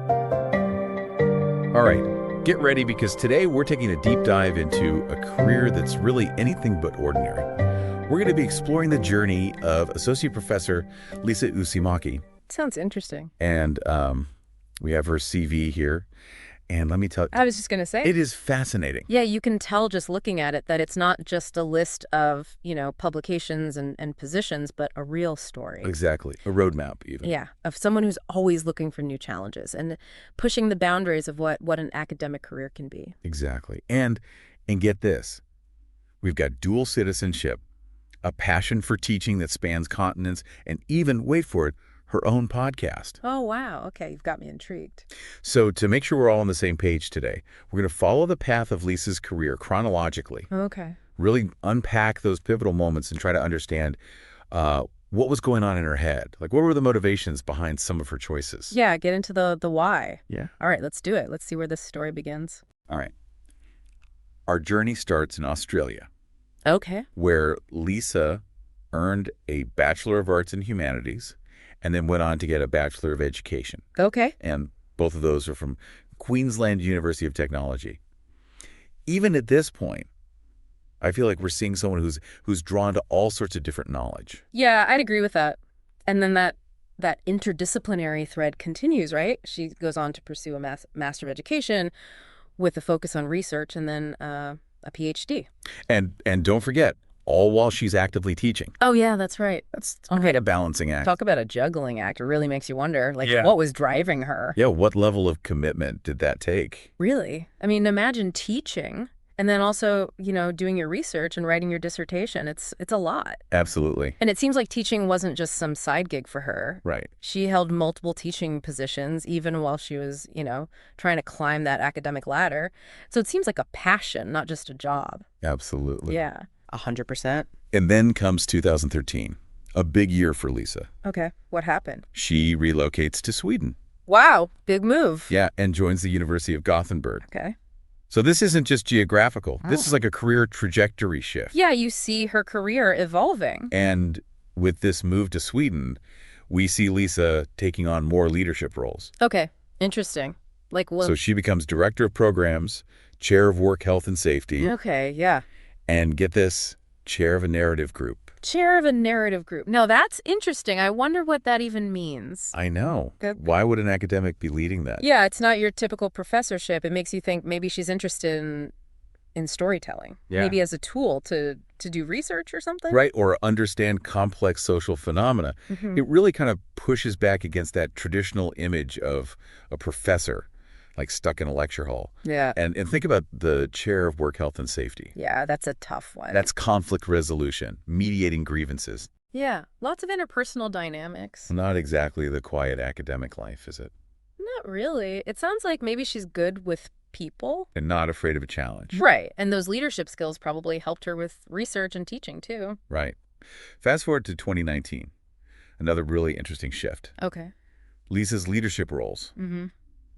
All right, get ready because today we're taking a deep dive into a career that's really anything but ordinary. We're going to be exploring the journey of Associate Professor Liisa Uusimäki. Sounds interesting. And we have her CV here. And let me tell you, I was just going to say. it is fascinating. Yeah, you can tell just looking at it that it's not just a list of, publications and positions, but a real story. Exactly. A roadmap, even. Yeah, of someone who's always looking for new challenges and pushing the boundaries of what an academic career can be. Exactly. And get this, we've got dual citizenship, a passion for teaching that spans continents, and even, wait for it, her own podcast. Oh, wow. Okay, you've got me intrigued. So to make sure we're all on the same page today, we're going to follow the path of Liisa's career chronologically. Okay. Really unpack those pivotal moments and try to understand what was going on in her head. Like, what were the motivations behind some of her choices? Yeah, get into the why. Yeah. All right, let's do it. Let's see where this story begins. All right. Our journey starts in Australia. Okay. Where Liisa earned a Bachelor of Arts in Humanities and then went on to get a Bachelor of Education. Okay. And both of those are from Queensland University of Technology. Even at this point, I feel like we're seeing someone who's drawn to all sorts of different knowledge. Yeah, I'd agree with that. And then that interdisciplinary thread continues, right? She goes on to pursue a Master of Education with a focus on research and then a PhD. And don't forget, all while she's actively teaching. Oh, yeah, that's right. That's quite a balancing act. Talk about a juggling act. It really makes you wonder, Yeah. What was driving her? Yeah, what level of commitment did that take? Really? I mean, imagine teaching and then also, doing your research and writing your dissertation. It's a lot. Absolutely. And it seems like teaching wasn't just some side gig for her. Right. She held multiple teaching positions even while she was, trying to climb that academic ladder. So it seems like a passion, not just a job. Absolutely. Yeah. 100%. And then comes 2013, a big year for Liisa. Okay. What happened? She relocates to Sweden. Wow. Big move. Yeah, and joins the University of Gothenburg. Okay. So this isn't just geographical. This is like a career trajectory shift. Yeah, you see her career evolving. And with this move to Sweden, we see Liisa taking on more leadership roles. Okay. Interesting. So she becomes Director of Programs, Chair of Work Health and Safety. Okay, yeah. And get this, Chair of a Narrative Group. Chair of a narrative group. Now, that's interesting. I wonder what that even means. I know. Good. Why would an academic be leading that? Yeah, it's not your typical professorship. It makes you think maybe she's interested in storytelling. Yeah. Maybe as a tool to do research or something. Right, or understand complex social phenomena. Mm-hmm. It really kind of pushes back against that traditional image of a professor, like stuck in a lecture hall. Yeah. And think about the Chair of Work Health and Safety. Yeah, that's a tough one. That's conflict resolution, mediating grievances. Yeah, lots of interpersonal dynamics. Not exactly the quiet academic life, is it? Not really. It sounds like maybe she's good with people. And not afraid of a challenge. Right. And those leadership skills probably helped her with research and teaching, too. Right. Fast forward to 2019, another really interesting shift. Okay. Liisa's leadership roles. Mm-hmm.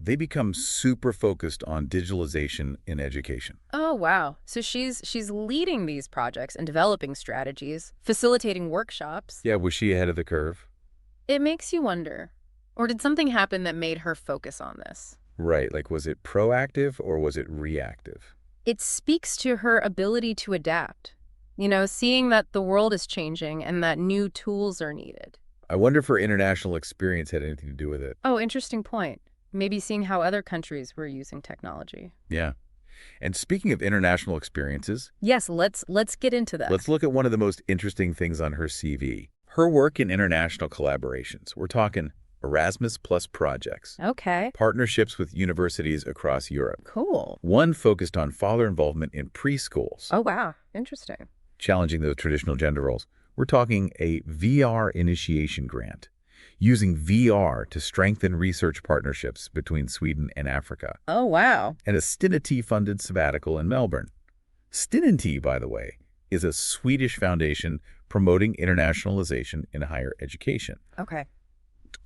They become super focused on digitalization in education. Oh, wow. So she's leading these projects and developing strategies, facilitating workshops. Yeah, was she ahead of the curve? It makes you wonder. Or did something happen that made her focus on this? Right, like was it proactive or was it reactive? It speaks to her ability to adapt. Seeing that the world is changing and that new tools are needed. I wonder if her international experience had anything to do with it. Oh, interesting point. Maybe seeing how other countries were using technology. Yeah. And speaking of international experiences... Yes, let's get into that. Let's look at one of the most interesting things on her CV. Her work in international collaborations. We're talking Erasmus Plus projects. Okay. Partnerships with universities across Europe. Cool. One focused on father involvement in preschools. Oh, wow. Interesting. Challenging those traditional gender roles. We're talking a VR initiation grant, using VR to strengthen research partnerships between Sweden and Africa. Oh, wow. And a Stinity-funded sabbatical in Melbourne. Stinity, by the way, is a Swedish foundation promoting internationalization in higher education. Okay.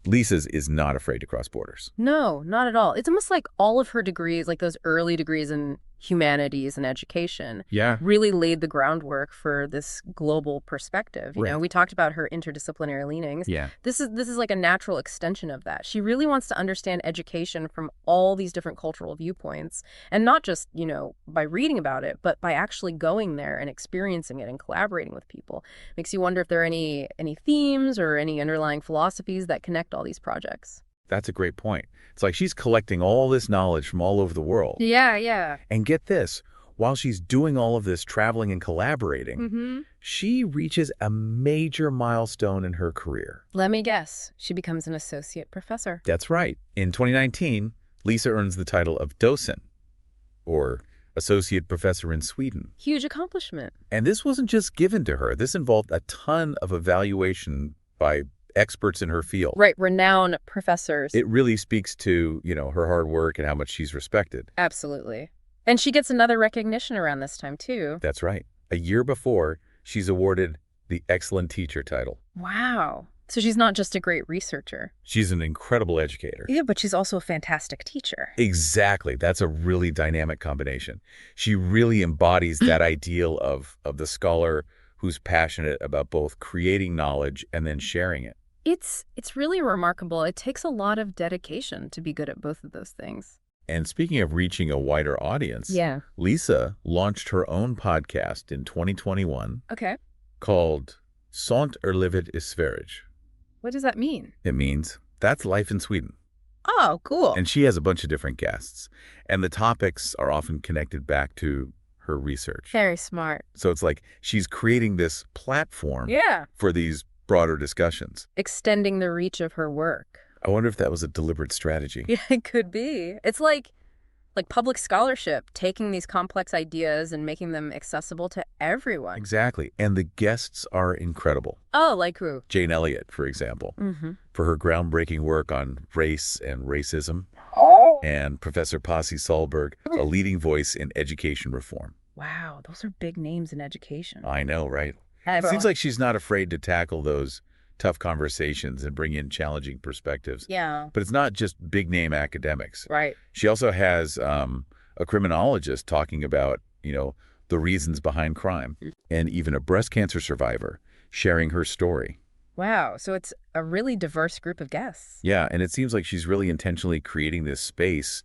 Lisa's is not afraid to cross borders. No, not at all. It's almost like all of her degrees, like those early degrees in humanities and education, Yeah. really laid the groundwork for this global perspective. You Right. know, we talked about her interdisciplinary leanings. Yeah. This is like a natural extension of that. She really wants to understand education from all these different cultural viewpoints, and not just, you know, by reading about it, but by actually going there and experiencing it and collaborating with people. Makes you wonder if there are any themes or any underlying philosophies that connect all these projects. That's a great point. It's like she's collecting all this knowledge from all over the world. Yeah, yeah. And get this, while she's doing all of this traveling and collaborating, she reaches a major milestone in her career. Let me guess. She becomes an associate professor. That's right. In 2019, Liisa earns the title of docent, or associate professor in Sweden. Huge accomplishment. And this wasn't just given to her. This involved a ton of evaluation by experts in her field. Right, renowned professors. It really speaks to, her hard work and how much she's respected. Absolutely. And she gets another recognition around this time, too. That's right. A year before, she's awarded the Excellent Teacher title. Wow. So she's not just a great researcher. She's an incredible educator. Yeah, but she's also a fantastic teacher. Exactly. That's a really dynamic combination. She really embodies that ideal of the scholar who's passionate about both creating knowledge and then sharing it. It's really remarkable. It takes a lot of dedication to be good at both of those things. And speaking of reaching a wider audience, Yeah. Liisa launched her own podcast in 2021 Okay. called Sånt är livet i Sverige. What does that mean? It means that's life in Sweden. Oh, cool. And she has a bunch of different guests. And the topics are often connected back to her research. Very smart. So it's like she's creating this platform Yeah. for these broader discussions. Extending the reach of her work. I wonder if that was a deliberate strategy. Yeah, it could be. It's like public scholarship, taking these complex ideas and making them accessible to everyone. Exactly. And the guests are incredible. Oh, like who? Jane Elliott, for example, for her groundbreaking work on race and racism, and Professor Pasi Sahlberg, a leading voice in education reform. Wow, those are big names in education. I know, right? Seems like she's not afraid to tackle those tough conversations and bring in challenging perspectives. Yeah. But it's not just big-name academics. Right. She also has a criminologist talking about, the reasons behind crime, and even a breast cancer survivor sharing her story. Wow, so it's a really diverse group of guests. Yeah, and it seems like she's really intentionally creating this space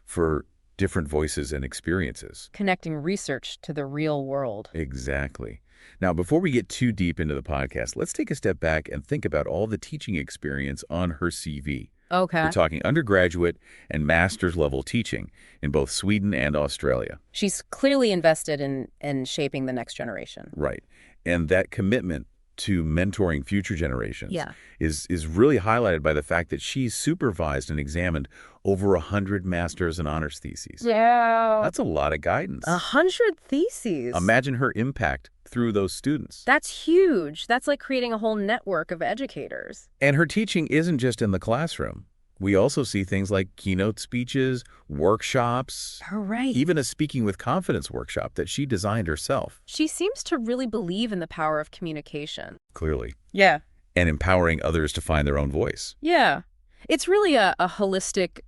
for different voices and experiences. Connecting research to the real world. Exactly. Now, before we get too deep into the podcast, let's take a step back and think about all the teaching experience on her CV. Okay. We're talking undergraduate and master's level teaching in both Sweden and Australia. She's clearly invested in shaping the next generation. Right. And that commitment to mentoring future generations Yeah. is really highlighted by the fact that she's supervised and examined over 100 master's and honors theses. Yeah. That's a lot of guidance. 100 theses. Imagine her impact through those students. That's huge. That's like creating a whole network of educators. And her teaching isn't just in the classroom. We also see things like keynote speeches, workshops, Right. even a speaking with confidence workshop that she designed herself. She seems to really believe in the power of communication. Clearly. Yeah. And empowering others to find their own voice. Yeah. It's really a holistic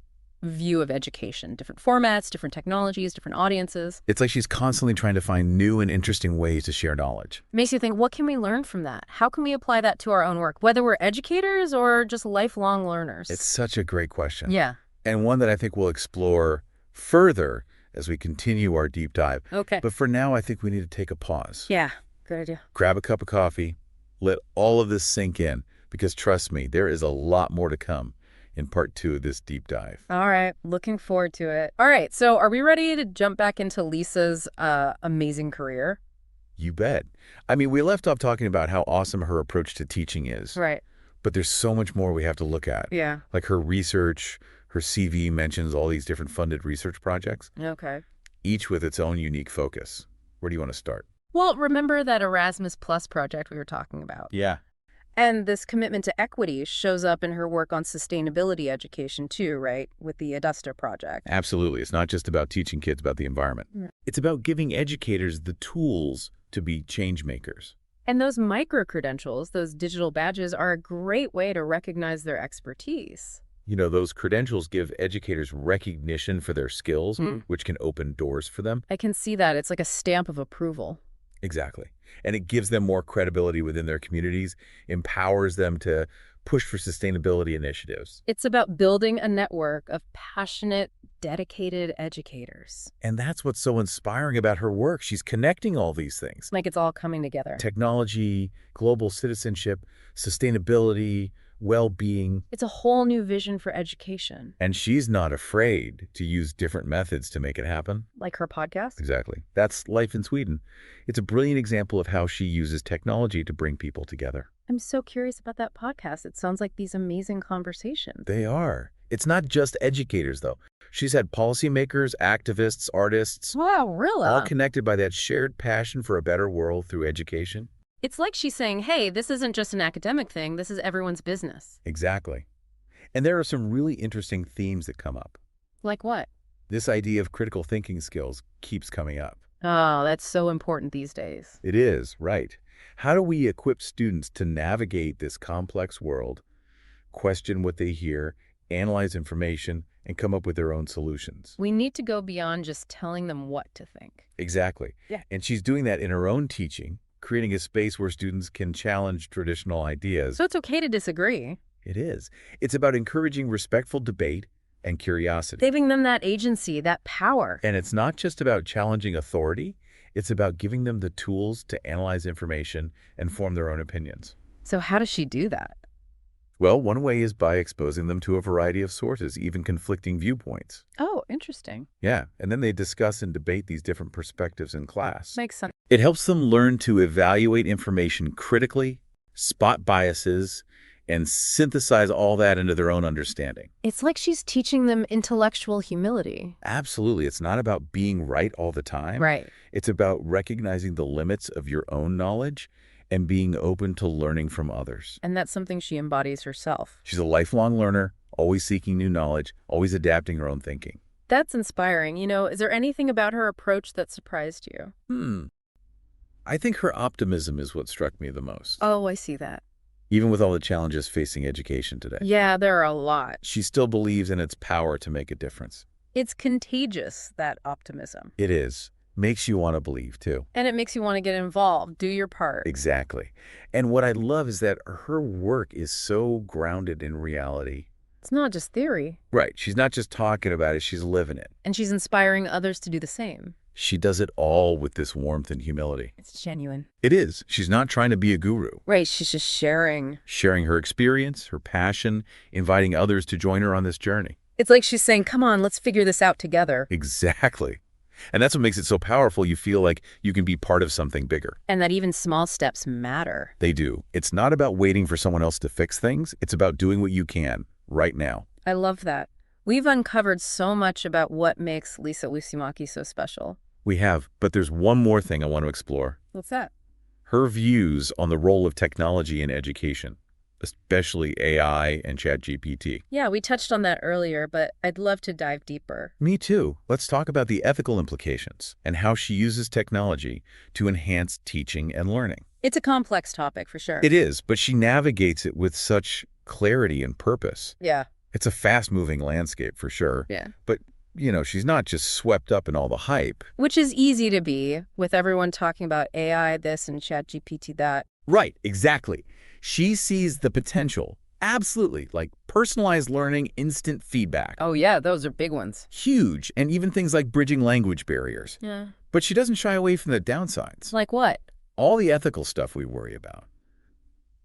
view of education. Different formats, different technologies, different audiences. It's like she's constantly trying to find new and interesting ways to share knowledge. Makes you think, what can we learn from that? How can we apply that to our own work, whether we're educators or just lifelong learners? It's such a great question. Yeah. And one that I think we'll explore further as we continue our deep dive. Okay. But for now, I think we need to take a pause. Yeah. Good idea. Grab a cup of coffee, let all of this sink in, because trust me, there is a lot more to come in part 2 of this deep dive. All right. Looking forward to it. All right. So are we ready to jump back into Lisa's amazing career? You bet. I mean, we left off talking about how awesome her approach to teaching is. Right. But there's so much more we have to look at. Yeah. Like her research, her CV mentions all these different funded research projects, Okay. each with its own unique focus. Where do you want to start? Well, remember that Erasmus Plus project we were talking about? Yeah. And this commitment to equity shows up in her work on sustainability education too, right? With the Adusta project. Absolutely. It's not just about teaching kids about the environment. Yeah. It's about giving educators the tools to be change makers. And those micro-credentials, those digital badges, are a great way to recognize their expertise. Those credentials give educators recognition for their skills, Mm. which can open doors for them. I can see that. It's like a stamp of approval. Exactly. And it gives them more credibility within their communities, empowers them to push for sustainability initiatives. It's about building a network of passionate, dedicated educators. And that's what's so inspiring about her work. She's connecting all these things. Like it's all coming together. Technology, global citizenship, sustainability, well-being. It's a whole new vision for education. And she's not afraid to use different methods to make it happen. Like her podcast? Exactly. That's Life in Sweden. It's a brilliant example of how she uses technology to bring people together. I'm so curious about that podcast. It sounds like these amazing conversations. They are. It's not just educators, though. She's had policymakers, activists, artists, Wow, really? all connected by that shared passion for a better world through education. It's like she's saying, hey, this isn't just an academic thing. This is everyone's business. Exactly. And there are some really interesting themes that come up. Like what? This idea of critical thinking skills keeps coming up. Oh, that's so important these days. It is, right. How do we equip students to navigate this complex world, question what they hear, analyze information, and come up with their own solutions? We need to go beyond just telling them what to think. Exactly. Yeah. And she's doing that in her own teaching, creating a space where students can challenge traditional ideas. So it's okay to disagree. It is. It's about encouraging respectful debate and curiosity. Giving them that agency, that power. And it's not just about challenging authority. It's about giving them the tools to analyze information and form their own opinions. So how does she do that? Well, one way is by exposing them to a variety of sources, even conflicting viewpoints. Oh, interesting. Yeah, and then they discuss and debate these different perspectives in class. Makes sense. It helps them learn to evaluate information critically, spot biases, and synthesize all that into their own understanding. It's like she's teaching them intellectual humility. Absolutely. It's not about being right all the time. Right. It's about recognizing the limits of your own knowledge and being open to learning from others. And that's something she embodies herself. She's a lifelong learner, always seeking new knowledge, always adapting her own thinking. That's inspiring. Is there anything about her approach that surprised you? I think her optimism is what struck me the most. Oh, I see that. Even with all the challenges facing education today. Yeah, there are a lot. She still believes in its power to make a difference. It's contagious, that optimism. It is. Makes you want to believe, too. And it makes you want to get involved, do your part. Exactly. And what I love is that her work is so grounded in reality. It's not just theory. Right. She's not just talking about it, she's living it. And she's inspiring others to do the same. She does it all with this warmth and humility. It's genuine. It is. She's not trying to be a guru. Right, she's just sharing. Sharing her experience, her passion, inviting others to join her on this journey. It's like she's saying, come on, let's figure this out together. Exactly. And that's what makes it so powerful. You feel like you can be part of something bigger. And that even small steps matter. They do. It's not about waiting for someone else to fix things. It's about doing what you can right now. I love that. We've uncovered so much about what makes Liisa Uusimäki so special. We have, but there's one more thing I want to explore. What's that? Her views on the role of technology in education, especially AI and ChatGPT. Yeah, we touched on that earlier, but I'd love to dive deeper. Me too. Let's talk about the ethical implications and how she uses technology to enhance teaching and learning. It's a complex topic, for sure. It is, but she navigates it with such clarity and purpose. Yeah. It's a fast-moving landscape, for sure. Yeah. But, she's not just swept up in all the hype. Which is easy to be, with everyone talking about AI this and ChatGPT that. Right, exactly. She sees the potential, absolutely, like personalized learning, instant feedback. Oh yeah, those are big ones. Huge, and even things like bridging language barriers. Yeah. But she doesn't shy away from the downsides. Like what? All the ethical stuff we worry about.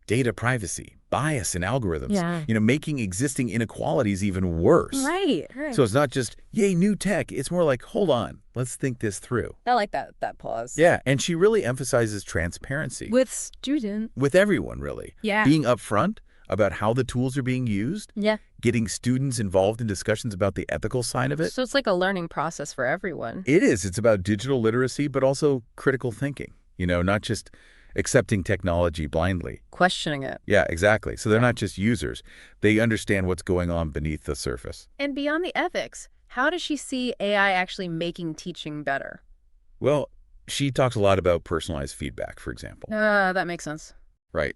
Data privacy, bias in algorithms, Yeah. Making existing inequalities even worse. Right. So it's not just, yay, new tech. It's more like, hold on, let's think this through. I like that pause. Yeah, and she really emphasizes transparency. With students. With everyone, really. Yeah. Being upfront about how the tools are being used. Yeah. Getting students involved in discussions about the ethical side of it. So it's like a learning process for everyone. It is. It's about digital literacy, but also critical thinking. Not just accepting technology blindly. Questioning it. Yeah, exactly. So they're not just users. They understand what's going on beneath the surface. And beyond the ethics, how does she see AI actually making teaching better? Well, She talks a lot about personalized feedback, for example. That makes sense. Right.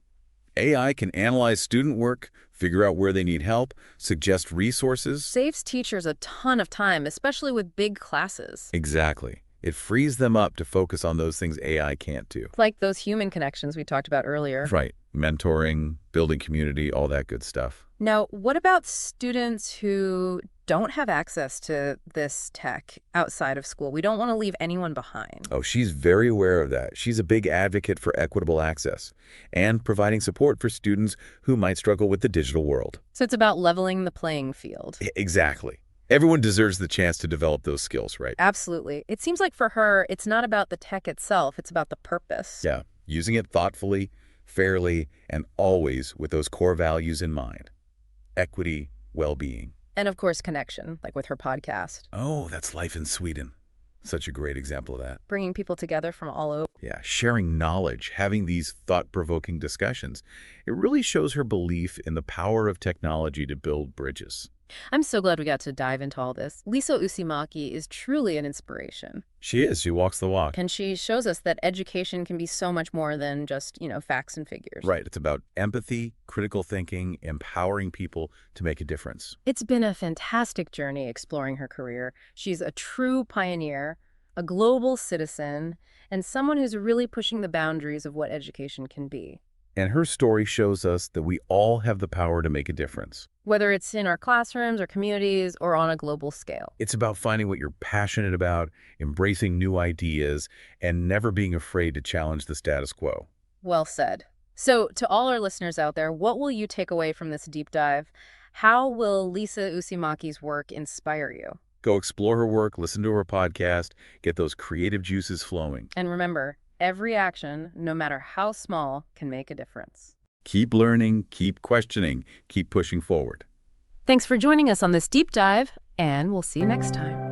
AI can analyze student work, figure out where they need help, suggest resources. Saves teachers a ton of time, especially with big classes. Exactly. It frees them up to focus on those things AI can't do. Like those human connections we talked about earlier. Right. Mentoring, building community, all that good stuff. Now, what about students who don't have access to this tech outside of school? We don't want to leave anyone behind. Oh, she's very aware of that. She's a big advocate for equitable access and providing support for students who might struggle with the digital world. So it's about leveling the playing field. Exactly. Everyone deserves the chance to develop those skills, right? Absolutely. It seems like for her, it's not about the tech itself, it's about the purpose. Yeah, using it thoughtfully, fairly, and always with those core values in mind. Equity, well-being. And of course, connection, like with her podcast. Oh, that's life in Sweden. Such a great example of that. Bringing people together from all over. Yeah, sharing knowledge, having these thought-provoking discussions. It really shows her belief in the power of technology to build bridges. I'm so glad we got to dive into all this. Liisa Uusimäki is truly an inspiration. She is. She walks the walk. And she shows us that education can be so much more than just, facts and figures. Right. It's about empathy, critical thinking, empowering people to make a difference. It's been a fantastic journey exploring her career. She's a true pioneer, a global citizen, and someone who's really pushing the boundaries of what education can be. And her story shows us that we all have the power to make a difference. Whether it's in our classrooms or communities or on a global scale. It's about finding what you're passionate about, embracing new ideas, and never being afraid to challenge the status quo. Well said. So to all our listeners out there, what will you take away from this deep dive? How will Liisa Uusimäki's work inspire you? Go explore her work, listen to her podcast, get those creative juices flowing. And remember, every action, no matter how small, can make a difference. Keep learning, keep questioning, keep pushing forward. Thanks for joining us on this deep dive, and we'll see you next time.